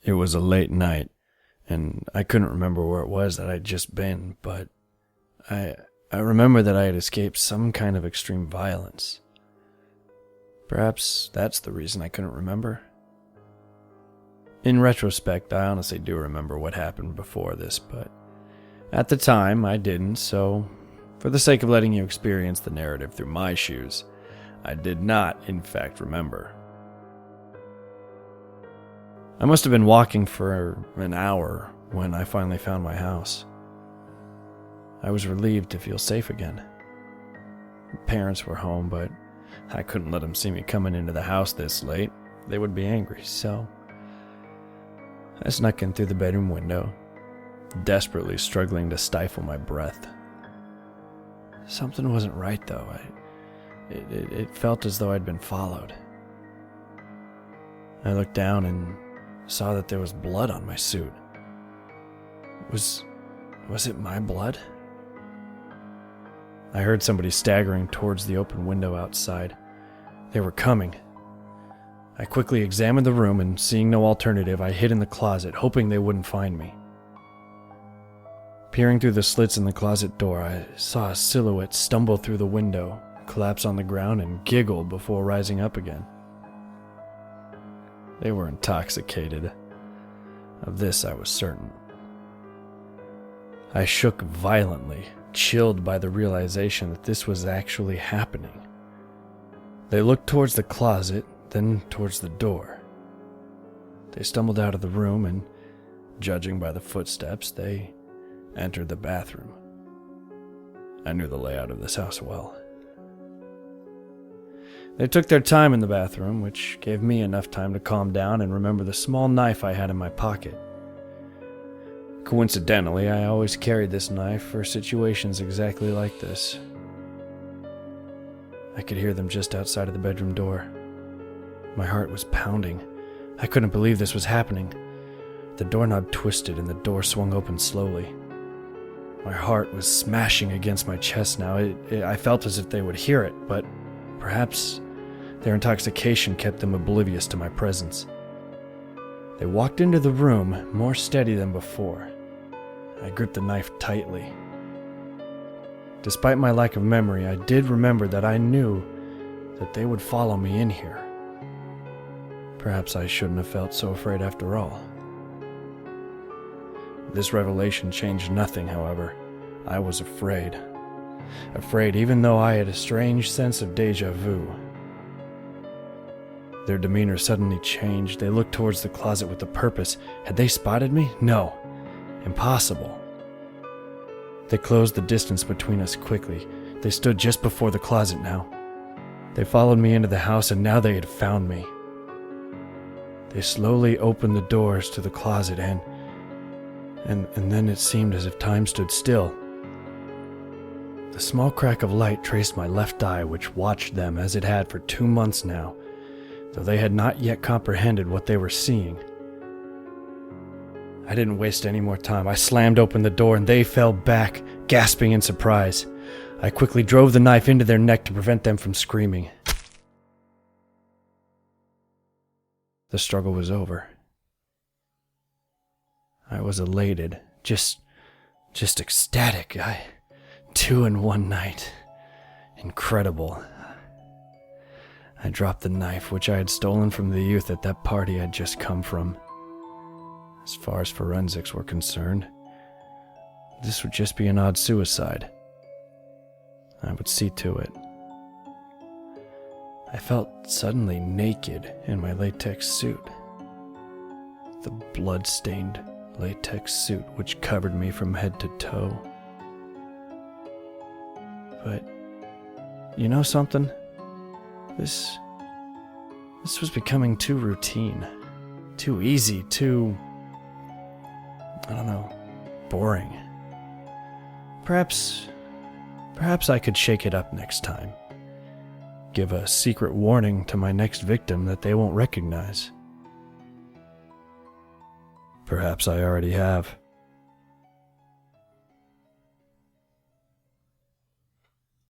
It was a late night, and I couldn't remember where it was that I'd just been, but I remember that I had escaped some kind of extreme violence. Perhaps that's the reason I couldn't remember. In retrospect, I honestly do remember what happened before this, but at the time I didn't, so for the sake of letting you experience the narrative through my shoes, I did not, in fact, remember. I must have been walking for an hour when I finally found my house. I was relieved to feel safe again. My parents were home, but I couldn't let them see me coming into the house this late. They would be angry, so I snuck in through the bedroom window, desperately struggling to stifle my breath. Something wasn't right, though. It felt as though I'd been followed. I looked down and saw that there was blood on my suit. Was it my blood? I heard somebody staggering towards the open window outside. They were coming. I quickly examined the room, and seeing no alternative, I hid in the closet, hoping they wouldn't find me. Peering through the slits in the closet door, I saw a silhouette stumble through the window, collapse on the ground, and giggle before rising up again. They were intoxicated. Of this I was certain. I shook violently, chilled by the realization that this was actually happening. They looked towards the closet, then towards the door. They stumbled out of the room and, judging by the footsteps, they entered the bathroom. I knew the layout of this house well. They took their time in the bathroom, which gave me enough time to calm down and remember the small knife I had in my pocket. Coincidentally, I always carried this knife for situations exactly like this. I could hear them just outside of the bedroom door. My heart was pounding. I couldn't believe this was happening. The doorknob twisted and the door swung open slowly. My heart was smashing against my chest now. I felt as if they would hear it, but perhaps their intoxication kept them oblivious to my presence. They walked into the room, more steady than before. I gripped the knife tightly. Despite my lack of memory, I did remember that I knew that they would follow me in here. Perhaps I shouldn't have felt so afraid after all. This revelation changed nothing, however. I was afraid. Afraid even though I had a strange sense of déjà vu. Their demeanor suddenly changed. They looked towards the closet with a purpose. Had they spotted me? No. Impossible. They closed the distance between us quickly. They stood just before the closet now. They followed me into the house, and now they had found me. They slowly opened the doors to the closet, and then it seemed as if time stood still. The small crack of light traced my left eye, which watched them as it had for 2 months now, though they had not yet comprehended what they were seeing. I didn't waste any more time. I slammed open the door, and they fell back, gasping in surprise. I quickly drove the knife into their neck to prevent them from screaming. The struggle was over. I was elated, just ecstatic. 2 in one night. Incredible. I dropped the knife, which I had stolen from the youth at that party I'd just come from. As far as forensics were concerned, this would just be an odd suicide. I would see to it. I felt suddenly naked in my latex suit. The blood-stained latex suit which covered me from head to toe. But, you know something? This was becoming too routine, too easy, too, boring. Perhaps I could shake it up next time. Give a secret warning to my next victim that they won't recognize. Perhaps I already have.